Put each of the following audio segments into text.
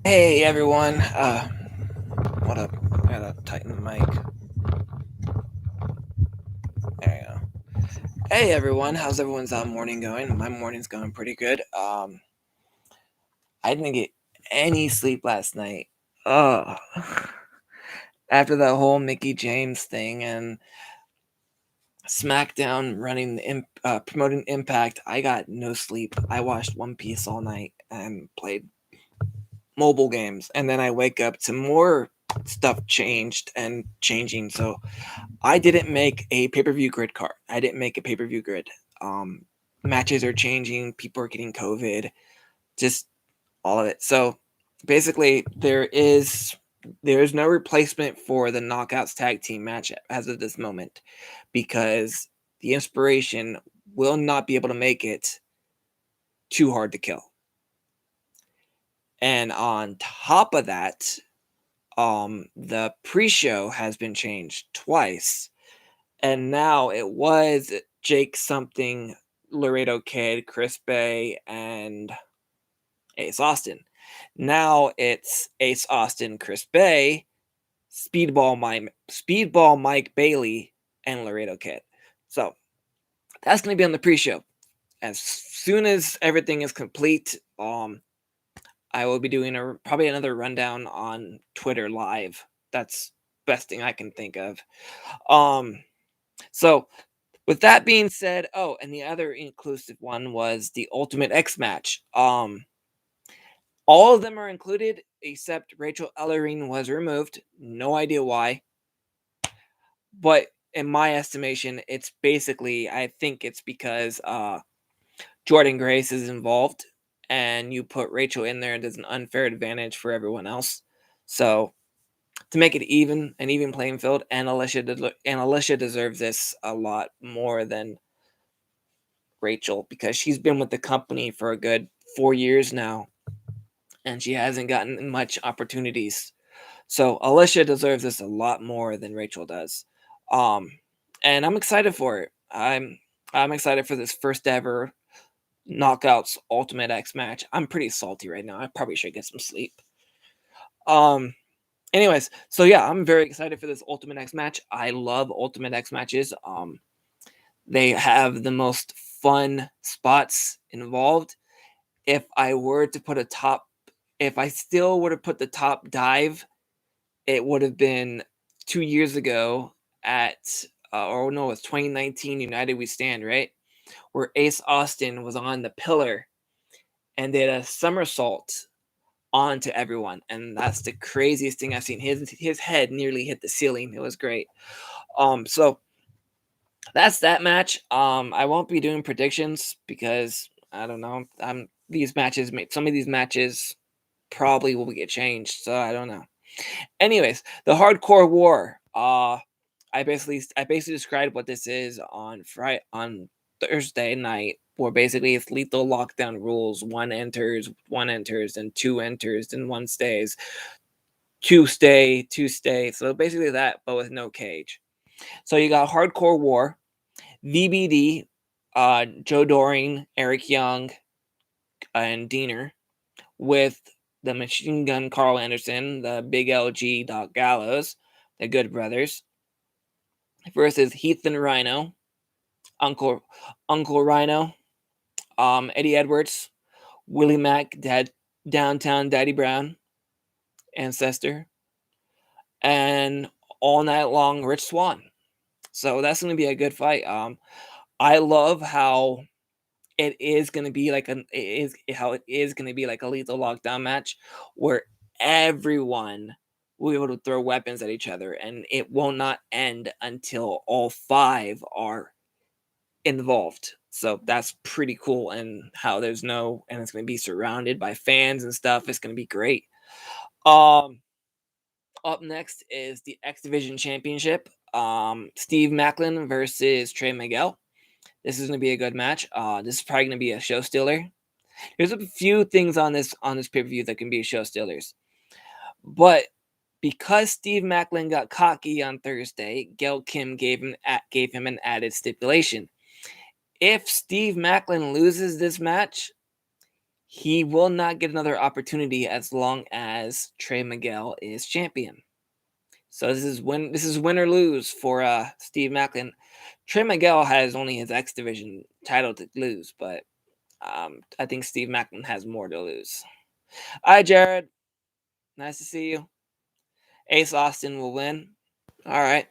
Hey everyone, what up? I gotta tighten the mic. There you go. Hey everyone, how's everyone's morning going? My morning's going pretty good. I didn't get any sleep last night. Ugh. After that whole Mickey James thing and SmackDown promoting Impact, I got no sleep. I watched One Piece all night and played mobile games, and then I wake up to more stuff changed and changing. So I didn't make a pay-per-view grid card. I didn't make a pay-per-view grid. Um, Matches are changing. People are getting COVID. Just all of it. So basically, there is no replacement for the Knockouts tag team match as of this moment because the Inspiration will not be able to make it too hard to kill. And on top of that, the pre-show has been changed twice, and now it was Jake something, Laredo Kid, Chris Bay, and Ace Austin. Now it's Ace Austin, Chris Bay, Speedball Mike Bailey, and Laredo Kid. So that's going to be on the pre-show. As soon as everything is complete, I will be doing probably another rundown on Twitter Live. That's best thing I can think of. So with that being said, and the other inclusive one was the Ultimate X match. All of them are included except Rachel Ellering was removed. No idea why. But in my estimation, it's basically, I think it's because Jordan Grace is involved and you put Rachel in there, there's an unfair advantage for everyone else. So to make it an even playing field, and Alicia deserves this a lot more than Rachel because she's been with the company for a good 4 years now and she hasn't gotten much opportunities. So Alicia deserves this a lot more than Rachel does. Um and I'm excited for it. I'm excited for this first ever Knockouts Ultimate X match. I'm pretty salty right now. I probably should get some sleep. Um Anyways, so yeah, I'm very excited for this Ultimate X match. I love Ultimate X matches. They have the most fun spots involved. If I were to put if I still would have put the top dive, it would have been 2 years ago at, or no, it was 2019 United We Stand, right? Where Ace Austin was on the pillar and did a somersault onto everyone. And that's the craziest thing I've seen. His head nearly hit the ceiling. It was great. So that's that match. I won't be doing predictions because I don't know. Some of these matches probably will get changed, so I don't know. Anyways, the Hardcore War. I basically described what this is on Thursday night, where basically it's lethal lockdown rules. One enters, and two enters, and one stays. Two stay. So basically that, but with no cage. So you got Hardcore War, VBD, Joe Doring, Eric Young, and Diener, with the Machine Gun Carl Anderson, the Big LG Doc Gallows, the Good Brothers, versus Heath and Rhino, Uncle Rhino, Eddie Edwards, Willie Mack, Downtown Daddy Brown, Ancestor, and all night long Rich Swan. So that's going to be a good fight. I love how it is going to be like it is going to be like a lethal lockdown match where everyone will be able to throw weapons at each other, and it will not end until all five are involved. So that's pretty cool, and how and it's going to be surrounded by fans and stuff. It's going to be great. Um, Up next is the X Division Championship. Steve Macklin versus Trey Miguel. This is going to be a good match. This is probably going to be a show stealer. There's a few things on this pay-per-view that can be show stealers. But because Steve Macklin got cocky on Thursday, Gail Kim gave him an added stipulation. If Steve Macklin loses this match, he will not get another opportunity as long as Trey Miguel is champion. So this is win or lose for Steve Macklin. Trey Miguel has only his X Division title to lose, but I think Steve Macklin has more to lose. Hi, Jared. Nice to see you. Ace Austin will win. All right.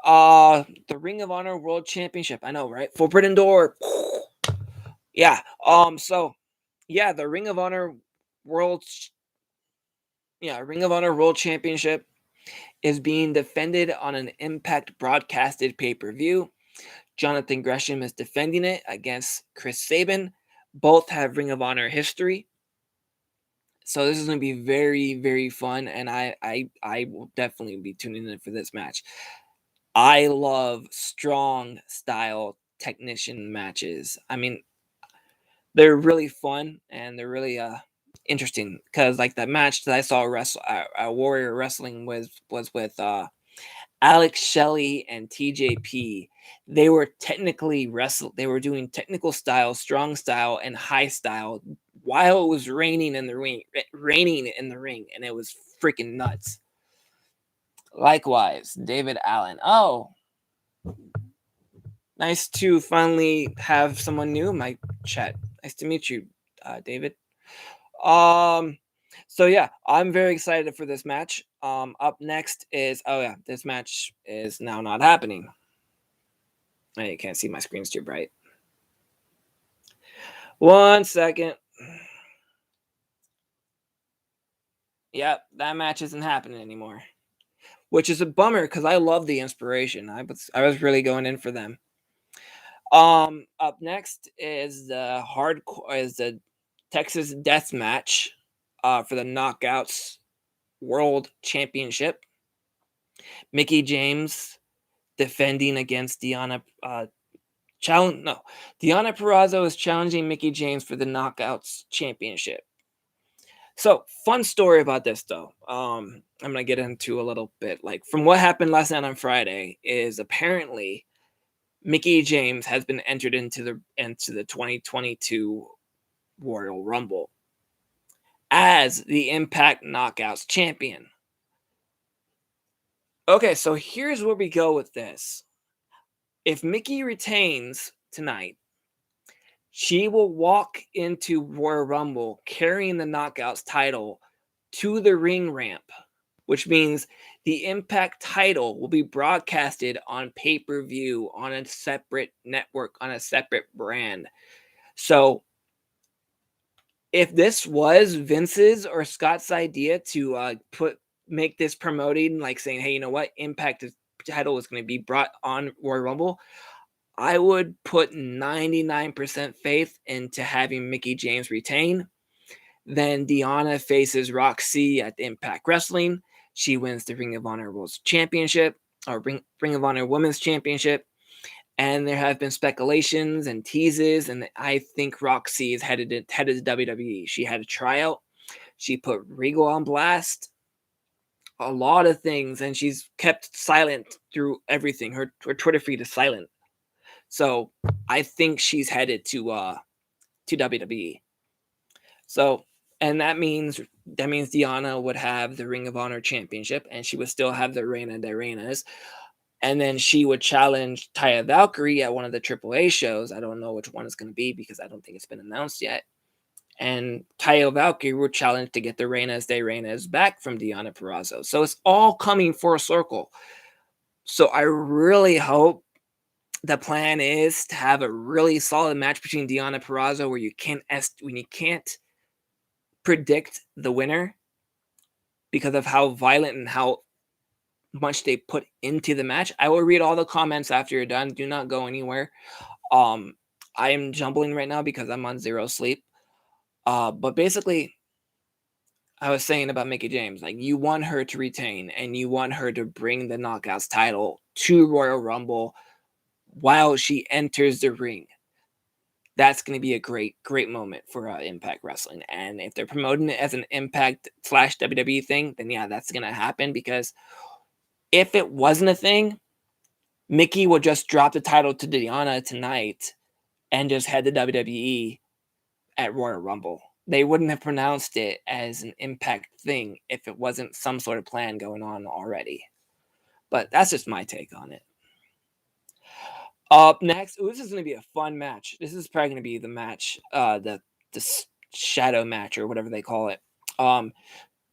The Ring of Honor World Championship. I know, right? Forbidden Door. Yeah. So, yeah, the Ring of Honor World Championship is being defended on an Impact broadcasted pay-per-view. Jonathan Gresham is defending it against Chris Sabin. Both have Ring of Honor history. So this is going to be very, very fun, and I will definitely be tuning in for this match. I love strong style technician matches. I mean, they're really fun and they're really interesting because like that match that I saw Warrior Wrestling was with Alex Shelley and TJP. They were technically they were doing technical style, strong style, and high style while it was raining in the ring, and it was freaking nuts. Likewise, David Allen. Oh, nice to finally have someone new in my chat. Nice to meet you, David. So yeah, I'm very excited for this match. Up next is this match is now not happening. You can't see my screen's too bright. 1 second. Yep, that match isn't happening anymore, which is a bummer because I love the Inspiration. I was really going in for them. Up next is the Texas Death Match, for the Knockouts World Championship. Mickie James defending against Deonna Purrazzo is challenging Mickie James for the Knockouts Championship. So, fun story about this though. I'm gonna get into a little bit. Like from what happened last night on Friday is apparently Mickie James has been entered into the 2022 Royal Rumble as the Impact Knockouts champion. Okay, so here's where we go with this. If Mickie retains tonight, she will walk into Royal Rumble carrying the Knockouts title to the ring ramp, which means the Impact title will be broadcasted on pay-per-view on a separate network, on a separate brand. So if this was Vince's or Scott's idea to make this promoting, like saying, hey, you know what, Impact title is going to be brought on Royal Rumble, I would put 99% faith into having Mickie James retain. Then Deonna faces Roxy at Impact Wrestling. She wins the Ring of Honor World Championship, or Ring of Honor Women's Championship. And there have been speculations and teases, and I think Roxy is headed to WWE. She had a tryout. She put Regal on blast. A lot of things, and she's kept silent through everything. Her Twitter feed is silent. So I think she's headed to WWE. So, and that means Deonna would have the Ring of Honor Championship, and she would still have the Reina de Reinas. And then she would challenge Taya Valkyrie at one of the AAA shows. I don't know which one it's going to be because I don't think it's been announced yet. And Taya Valkyrie would challenge to get the Reinas de Reinas back from Deonna Purrazzo. So it's all coming full circle. So I really hope the plan is to have a really solid match between Deonna Purrazzo where you can't predict the winner because of how violent and how much they put into the match. I will read all the comments after you're done. Do not go anywhere. I am jumbling right now because I'm on zero sleep. But basically, I was saying about Mickie James, like you want her to retain and you want her to bring the Knockouts title to Royal Rumble while she enters the ring. That's going to be a great, great moment for Impact Wrestling. And if they're promoting it as an Impact / WWE thing, then yeah, that's going to happen because if it wasn't a thing, Mickie would just drop the title to Deonna tonight and just head to WWE at Royal Rumble. they wouldn't have pronounced it as an Impact thing if it wasn't some sort of plan going on already. But that's just my take on it. Up next, this is going to be a fun match. This is probably going to be the match, the shadow match or whatever they call it.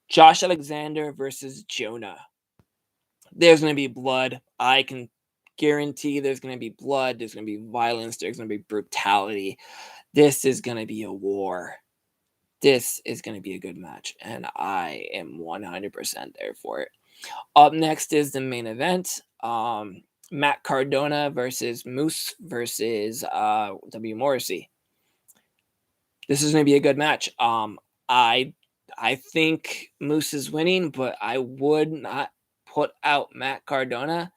Josh Alexander versus Jonah. There's going to be blood. I can guarantee there's going to be blood. There's going to be violence. There's going to be brutality. This is going to be a war. This is going to be a good match, and I am 100% there for it. Up next is the main event. Matt Cardona versus Moose versus W. Morrissey. This is going to be a good match. I think Moose is winning, but I would not put out Matt Cardona.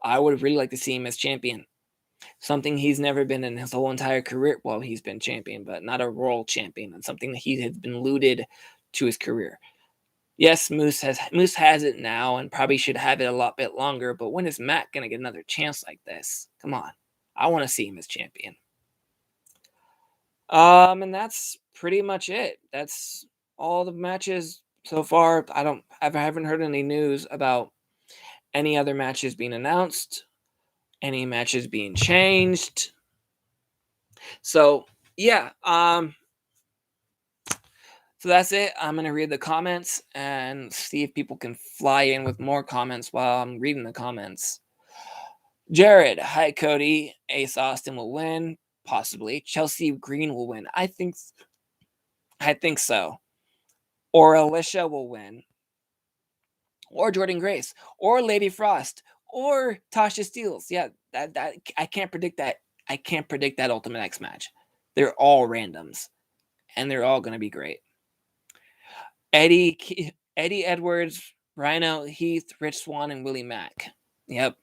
I would really like to see him as champion. Something he's never been in his whole entire career. Well, he's been champion, but not a world champion, and something that he has been looted to his career. Yes, Moose has it now and probably should have it a lot bit longer, but when is Matt going to get another chance like this? Come on. I want to see him as champion. And that's pretty much it. That's all the matches so far. I haven't heard any news about any other matches being announced, any matches being changed. So, yeah, so that's it. I'm going to read the comments and see if people can fly in with more comments while I'm reading the comments. Jared, hi Cody. Ace Austin will win, possibly. Chelsea Green will win. I think so. Or Alicia will win. Or Jordan Grace. Or Lady Frost. Or Tasha Steeles. Yeah, that I can't predict that. I can't predict that Ultimate X match. They're all randoms. And they're all going to be great. Eddie Edwards, Rhino Heath, Rich Swann, and Willie Mack. Yep.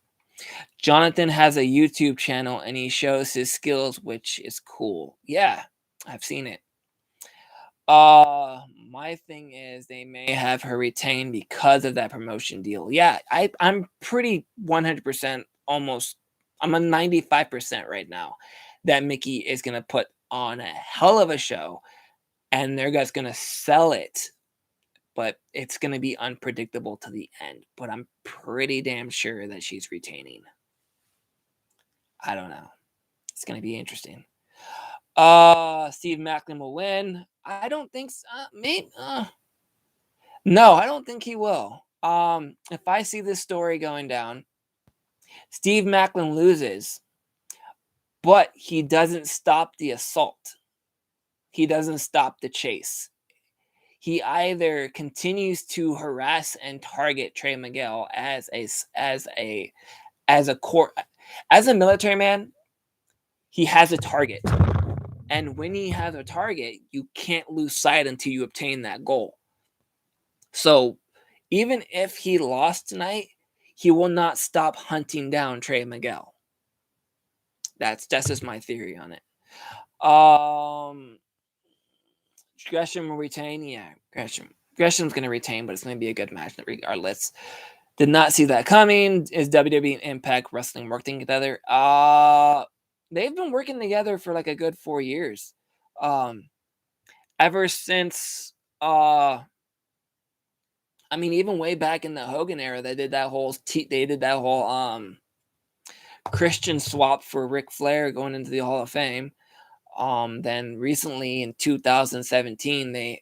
Jonathan has a YouTube channel and he shows his skills, which is cool. Yeah, I've seen it. My thing is they may have her retained because of that promotion deal. Yeah, I'm pretty 100% almost. I'm a 95% right now that Mickey is gonna put on a hell of a show, and they're just gonna sell it. But it's gonna be unpredictable to the end. But I'm pretty damn sure that she's retaining. I don't know. It's gonna be interesting. Steve Macklin will win. I don't think so. Maybe. No, I don't think he will. If I see this story going down, Steve Macklin loses, but he doesn't stop the assault. He doesn't stop the chase. He either continues to harass and target Trey Miguel as a military man. He has a target. And when he has a target, you can't lose sight until you obtain that goal. So even if he lost tonight, he will not stop hunting down Trey Miguel. That's just my theory on it. Gresham will retain. Yeah, Gresham's going to retain, but it's going to be a good match regardless. Did not see that coming. Is WWE and Impact Wrestling working together? They've been working together for like a good 4 years. Ever since even way back in the Hogan era, they did that whole Christian swap for Ric Flair going into the Hall of Fame. Then recently in 2017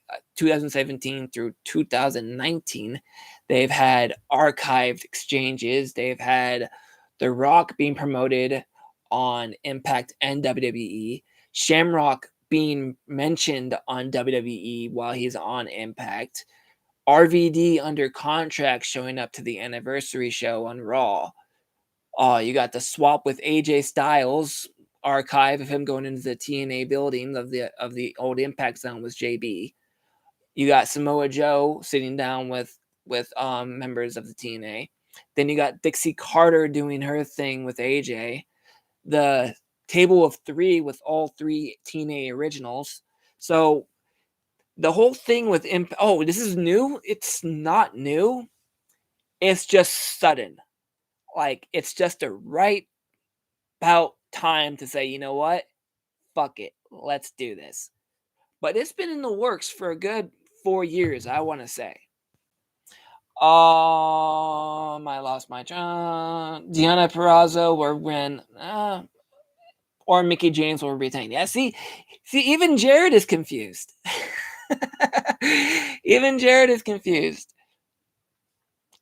through 2019, they've had archived exchanges. They've had The Rock being promoted on Impact and WWE, Shamrock being mentioned on WWE while he's on Impact, RVD under contract showing up to the anniversary show on Raw. You got the swap with AJ Styles, archive of him going into the TNA building of the old Impact Zone with JB. You got Samoa Joe sitting down with members of the TNA. Then you got Dixie Carter doing her thing with AJ. The table of 3 with all 3 TNA originals. So the whole thing with this is new. It's not new. It's just sudden. Like, it's just a right about time to say, you know what? Fuck it. Let's do this. but it's been in the works for a good 4 years, I want to say. I lost my Deanna Perrazzo will win, or Mickey James will retain. Yeah, see, even Jared is confused. Even Jared is confused.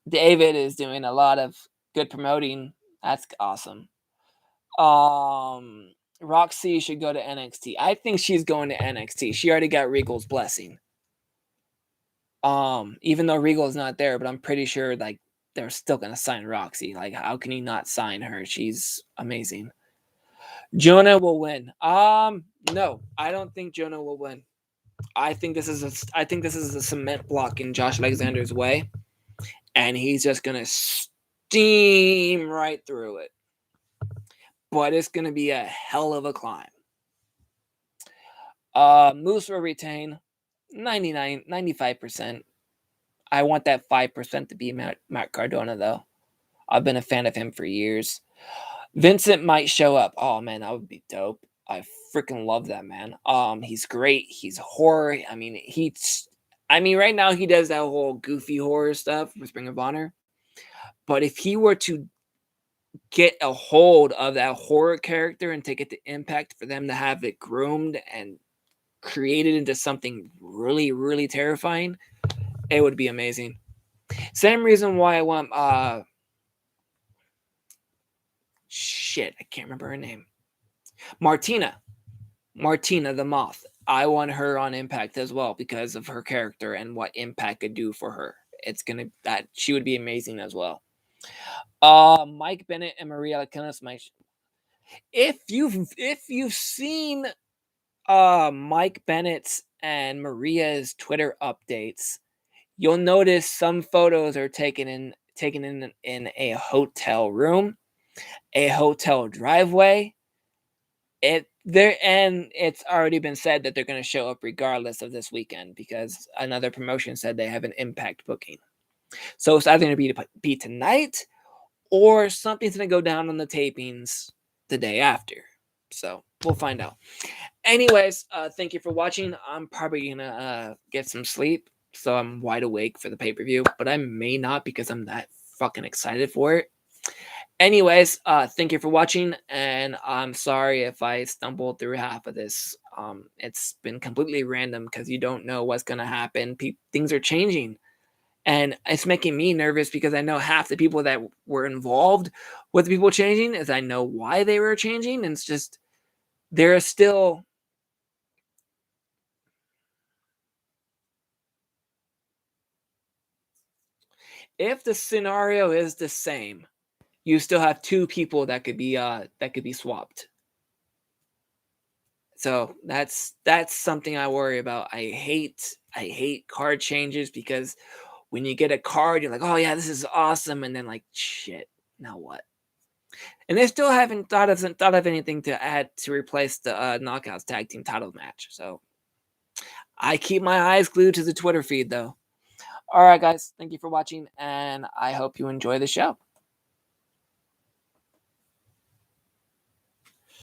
David is doing a lot of good promoting. That's awesome. Roxy should go to NXT. I think she's going to NXT. She already got Regal's blessing. Even though Regal's not there, but I'm pretty sure like they're still gonna sign Roxy. Like, how can you not sign her? She's amazing. Jonah will win. No, I don't think Jonah will win. I think this is a cement block in Josh Alexander's way, and he's just gonna steam right through it. But it's gonna be a hell of a climb. Moose will retain 95%. I want that 5% to be Matt Cardona, though. I've been a fan of him for years. Vincent might show up. Oh, man, that would be dope. I freaking love that man. He's great. He's horror. I mean, right now he does that whole goofy horror stuff with Ring of Honor. But if he were to get a hold of that horror character and take it to Impact for them to have it groomed and created into something really, really terrifying, it would be amazing. Same reason why I want I can't remember her name. Martina the Moth. I want her on Impact as well because of her character and what Impact could do for her. She would be amazing as well. Mike Bennett and Maria Kanellis. If you've seen Mike Bennett's and Maria's Twitter updates, you'll notice some photos are taken in a hotel room, a hotel driveway. It's already been said that they're going to show up regardless of this weekend because another promotion said they have an Impact booking. So it's either going to be tonight or something's going to go down on the tapings the day after. So we'll find out. Anyways, thank you for watching. I'm probably going to get some sleep so I'm wide awake for the pay-per-view, but I may not because I'm that fucking excited for it. Anyways, thank you for watching, and I'm sorry if I stumbled through half of this. It's been completely random because you don't know what's going to happen. Things are changing, and it's making me nervous because I know half the people that were involved with the people changing is I know why they were changing, and it's just there are still... If the scenario is the same, you still have two people that could be swapped. So that's something I worry about. I hate card changes because when you get a card, you're like, oh yeah, this is awesome, and then like, shit, now what? And they still haven't thought of anything to add to replace the Knockouts tag team title match. So I keep my eyes glued to the Twitter feed though. All right, guys, thank you for watching, and I hope you enjoy the show.